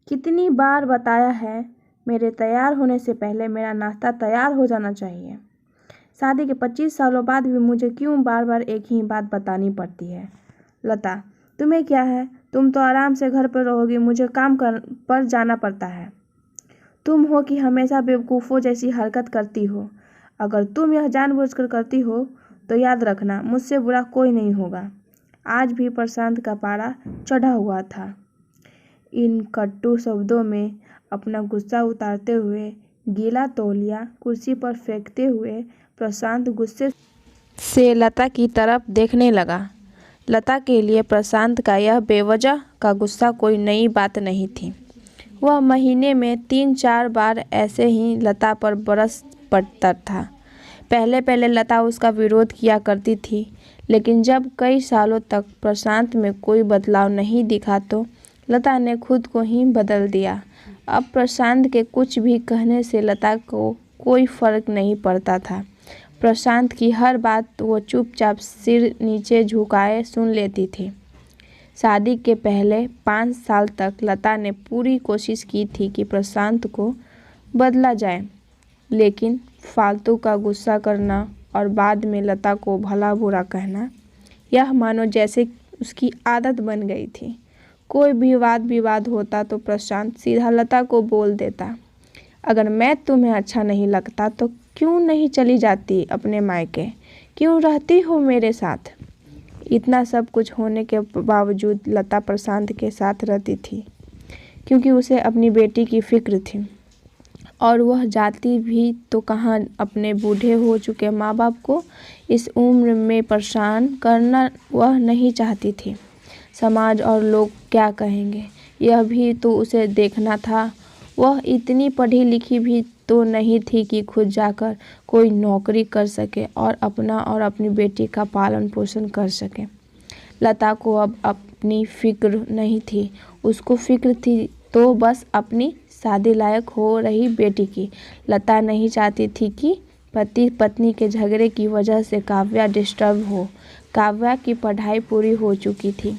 कितनी बार बताया है, मेरे तैयार होने से पहले मेरा नाश्ता तैयार हो जाना चाहिए। शादी के 25 सालों बाद भी मुझे क्यों बार बार एक ही बात बतानी पड़ती है। लता, तुम्हें क्या है, तुम तो आराम से घर पर रहोगी, मुझे काम पर जाना पड़ता है। तुम हो कि हमेशा बेवकूफ़ों जैसी हरकत करती हो। अगर तुम यह जानबूझकर करती हो तो याद रखना, मुझसे बुरा कोई नहीं होगा। आज भी प्रशांत का पारा चढ़ा हुआ था। इन कटु शब्दों में अपना गुस्सा उतारते हुए, गीला तौलिया कुर्सी पर फेंकते हुए प्रशांत गुस्से से लता की तरफ देखने लगा। लता के लिए प्रशांत का यह बेवजह का गुस्सा कोई नई बात नहीं थी। वह महीने में 3-4 बार ऐसे ही लता पर बरस पड़ता था। पहले पहले लता उसका विरोध किया करती थी, लेकिन जब कई सालों तक प्रशांत में कोई बदलाव नहीं दिखा तो लता ने खुद को ही बदल दिया। अब प्रशांत के कुछ भी कहने से लता को कोई फर्क नहीं पड़ता था। प्रशांत की हर बात वो चुपचाप सिर नीचे झुकाए सुन लेती थी। शादी के पहले 5 साल तक लता ने पूरी कोशिश की थी कि प्रशांत को बदला जाए, लेकिन फालतू का गुस्सा करना और बाद में लता को भला बुरा कहना, यह मानो जैसे उसकी आदत बन गई थी। कोई भी वाद विवाद होता तो प्रशांत सीधा लता को बोल देता, अगर मैं तुम्हें अच्छा नहीं लगता तो क्यों नहीं चली जाती अपने मायके, क्यों रहती हो मेरे साथ। इतना सब कुछ होने के बावजूद लता प्रशांत के साथ रहती थी, क्योंकि उसे अपनी बेटी की फिक्र थी, और वह जाती भी तो कहाँ अपने बूढ़े हो चुके माँ बाप को इस उम्र में परेशान करना वह नहीं चाहती थी। समाज और लोग क्या कहेंगे, यह भी तो उसे देखना था। वह इतनी पढ़ी लिखी भी तो नहीं थी कि खुद जाकर कोई नौकरी कर सके और अपना और अपनी बेटी का पालन पोषण कर सके। लता को अब अपनी फिक्र नहीं थी, उसको फिक्र थी तो बस अपनी शादी लायक हो रही बेटी की। लता नहीं चाहती थी कि पति पत्नी के झगड़े की वजह से काव्या डिस्टर्ब हो। काव्या की पढ़ाई पूरी हो चुकी थी,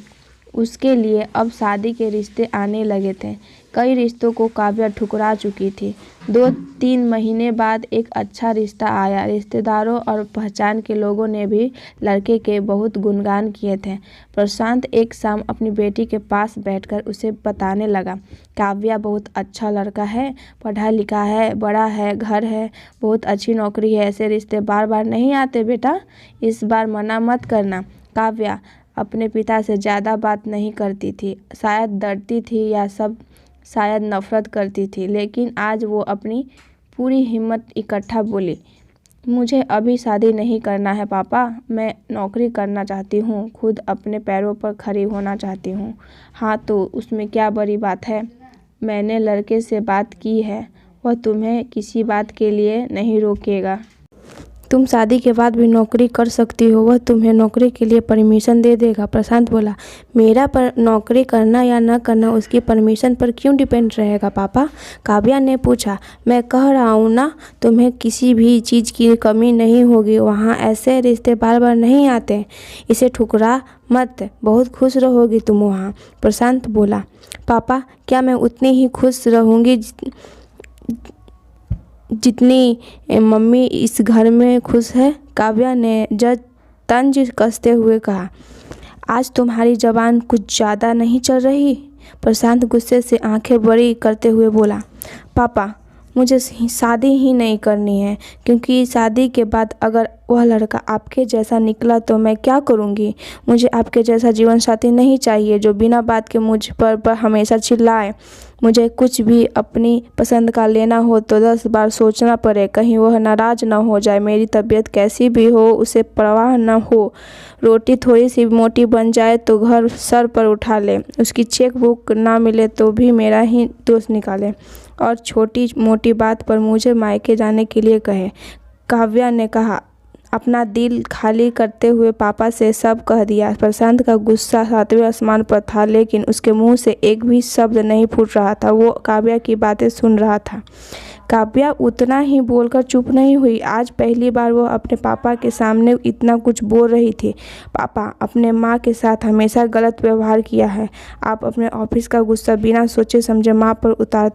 उसके लिए अब शादी के रिश्ते आने लगे थे। कई रिश्तों को काव्या ठुकरा चुकी थी। 2-3 महीने बाद एक अच्छा रिश्ता आया। रिश्तेदारों और पहचान के लोगों ने भी लड़के के बहुत गुणगान किए थे। प्रशांत एक शाम अपनी बेटी के पास बैठकर उसे बताने लगा, काव्या बहुत अच्छा लड़का है, पढ़ा लिखा है, बड़ा है, घर है, बहुत अच्छी नौकरी है। ऐसे रिश्ते बार बार नहीं आते बेटा, इस बार मना मत करना। काव्या अपने पिता से ज़्यादा बात नहीं करती थी, शायद डरती थी या शायद नफरत करती थी, लेकिन आज वो अपनी पूरी हिम्मत इकट्ठा बोली, मुझे अभी शादी नहीं करना है पापा, मैं नौकरी करना चाहती हूँ, खुद अपने पैरों पर खड़ी होना चाहती हूँ। हाँ तो उसमें क्या बड़ी बात है, मैंने लड़के से बात की है, वह तुम्हें किसी बात के लिए नहीं रोकेगा। तुम शादी के बाद भी नौकरी कर सकती हो, वह तुम्हें नौकरी के लिए परमिशन दे देगा। प्रशांत बोला, मेरा पर नौकरी करना या न करना उसकी परमिशन पर क्यों डिपेंड रहेगा पापा। काव्या ने पूछा, मैं कह रहा हूँ ना, तुम्हें किसी भी चीज़ की कमी नहीं होगी, वहाँ ऐसे रिश्ते बार बार नहीं आते, इसे ठुकरा मत, बहुत खुश रहोगी तुम वहाँ। प्रशांत बोला, पापा क्या मैं उतनी ही खुश रहूँगी जितनी मम्मी इस घर में खुश है। काव्या ने तंज कसते हुए कहा, आज तुम्हारी जबान कुछ ज़्यादा नहीं चल रही। प्रशांत गुस्से से आंखें बड़ी करते हुए बोला, पापा मुझे शादी ही नहीं करनी है, क्योंकि शादी के बाद अगर वह लड़का आपके जैसा निकला तो मैं क्या करूँगी। मुझे आपके जैसा जीवन साथी नहीं चाहिए जो बिना बात के मुझ पर हमेशा चिल्लाए। मुझे कुछ भी अपनी पसंद का लेना हो तो 10 बार सोचना पड़े, कहीं वह नाराज़ ना हो जाए। मेरी तबीयत कैसी भी हो उसे परवाह न हो, रोटी थोड़ी सी मोटी बन जाए तो घर सर पर उठा ले, उसकी चेक बुक ना मिले तो भी मेरा ही दोस्त निकाले, और छोटी मोटी बात पर मुझे मायके जाने के लिए कहे। काव्या ने कहा, अपना दिल खाली करते हुए पापा से सब कह दिया। प्रशांत का गुस्सा 7वें आसमान पर था, लेकिन उसके मुंह से एक भी शब्द नहीं फूट रहा था। वो काव्या की बातें सुन रहा था। काव्या उतना ही बोलकर चुप नहीं हुई। आज पहली बार वो अपने पापा के सामने इतना कुछ बोल रही थी। पापा, अपने माँ के साथ हमेशा गलत व्यवहार किया है। आप अपने ऑफिस का गुस्सा बिना सोचे समझे माँ पर उतार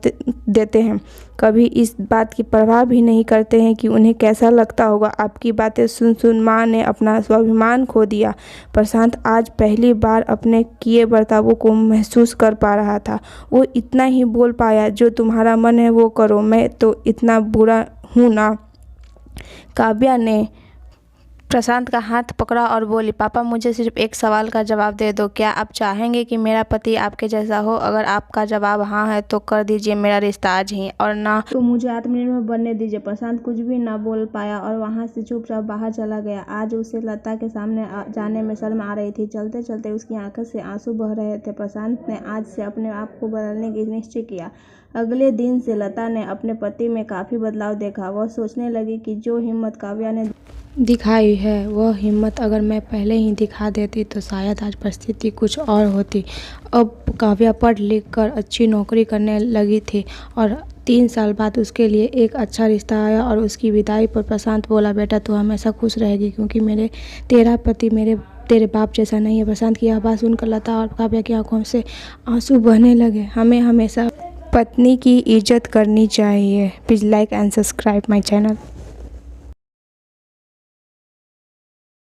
देते हैं। कभी इस बात की परवाह भी नहीं करते हैं कि उन्हें कैसा लगता होगा। आपकी बातें सुन सुन माँ ने अपना स्वाभिमान खो दिया। प्रशांत आज पहली बार अपने किए बर्तावों को महसूस कर पा रहा था। वो इतना ही बोल पाया, जो तुम्हारा मन है वो करो, मैं तो इतना बुरा हूँ ना। काव्या ने प्रशांत का हाथ पकड़ा और बोली, पापा मुझे सिर्फ एक सवाल का जवाब दे दो। क्या आप चाहेंगे कि मेरा पति आपके जैसा हो? अगर आपका जवाब हाँ है तो कर दीजिए मेरा रिश्ता आज ही, और ना तो मुझे आत्मनिर्भर बनने दीजिए। प्रशांत कुछ भी ना बोल पाया और वहाँ से चुपचाप बाहर चला गया। आज उसे लता के सामने जाने में शर्म आ रही थी। चलते चलते उसकी आंखों से आंसू बह रहे थे। प्रशांत ने आज से अपने आप को बदलने की निश्चय किया। अगले दिन से लता ने अपने पति में काफ़ी बदलाव देखा। वह सोचने लगी कि जो हिम्मत काव्या ने दिखाई है वह हिम्मत अगर मैं पहले ही दिखा देती तो शायद आज परिस्थिति कुछ और होती। अब काव्या पढ़ लिख कर अच्छी नौकरी करने लगी थी और 3 साल बाद उसके लिए एक अच्छा रिश्ता आया और उसकी विदाई पर प्रशांत बोला, बेटा तू हमेशा खुश रहेगी क्योंकि तेरा पति तेरे बाप जैसा नहीं है। प्रशांत की आवाज़ सुनकर लता और काव्या की आंखों से आंसू बहने लगे। हमें हमेशा पत्नी की इज्जत करनी चाहिए। Please like and subscribe my channel.